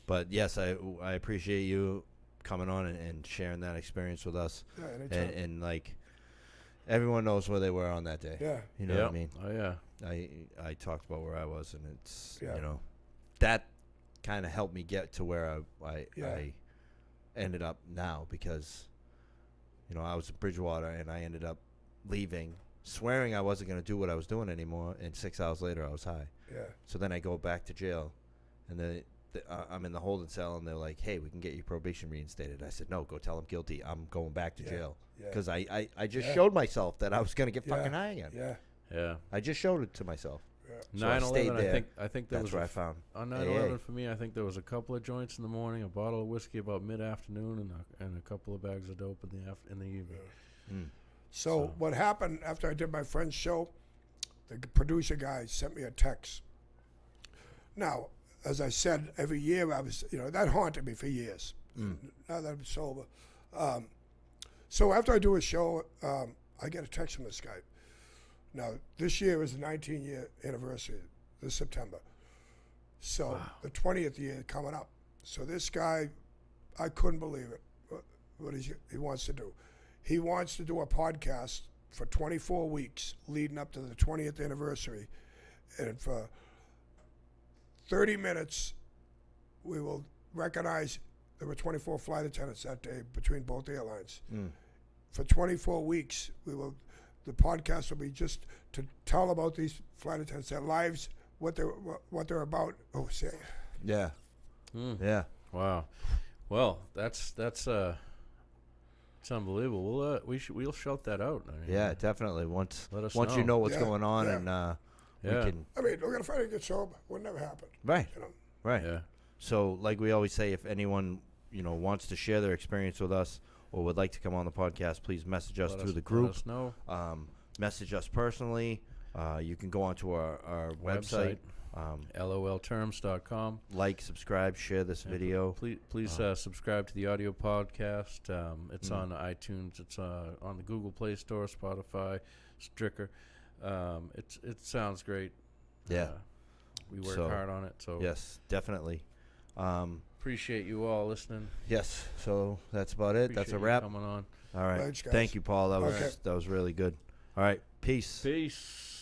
but yes, I appreciate you coming on and sharing that experience with us. Yeah, anytime. And like everyone knows where they were on that day. Yeah. You know what I mean? Oh yeah. I talked about where I was, and it's Yeah. that kind of helped me get to where I ended up now because I was in Bridgewater and I ended up leaving, swearing I wasn't going to do what I was doing anymore, and 6 hours later I was high. Yeah. So then I go back to jail, and I'm in the holding cell, and they're like, "Hey, we can get your probation reinstated." I said, "No, go tell them guilty. I'm going back to jail Yeah. because I just Yeah. showed myself that I was going to get Yeah. fucking high again. Yeah. Yeah. I just showed it to myself. So 9/11. I stayed there. I think there That's was where I found on AA. 9/11 for me. I think there was a couple of joints in the morning, a bottle of whiskey about mid-afternoon, and a couple of bags of dope in the evening. So what happened after I did my friend's show, the producer guy sent me a text. Now, as I said, every year I was, that haunted me for years. Now that I'm sober. So after I do a show, I get a text from this guy. Now, this year is the 19-year anniversary, this September. So the 20th year coming up. So this guy, I couldn't believe it, what he wants to do. He wants to do a podcast for 24 weeks leading up to the 20th anniversary. And for 30 minutes, we will recognize there were 24 flight attendants that day between both airlines. For 24 weeks, we will The podcast will be just to tell about these flight attendants, their lives, what they're about. Oh, say. Yeah. Yeah. Wow. Well, that's it's unbelievable. We'll shout that out. I mean, Yeah, definitely. Once let us you know what's Yeah, going on, yeah. and we Yeah. can. I mean, we're gonna find a good sober. Would never happen. Right. You know. Right. Yeah. So, like we always say, if anyone wants to share their experience with us or would like to come on the podcast, please message us through the group. Let us know. Message us personally. You can go onto our website. LOLTerms.com. Like, subscribe, share this video. Please subscribe to the audio podcast. It's on iTunes. It's on the Google Play Store, Spotify, Stricker. It sounds great. Yeah. We work hard on it. So yes, definitely. appreciate you all listening. Yes. So that's about it. That's Appreciate a you wrap. coming on. All right. Thanks, guys. Thank you, Paul. That Okay. was really good. All right. Peace. Peace.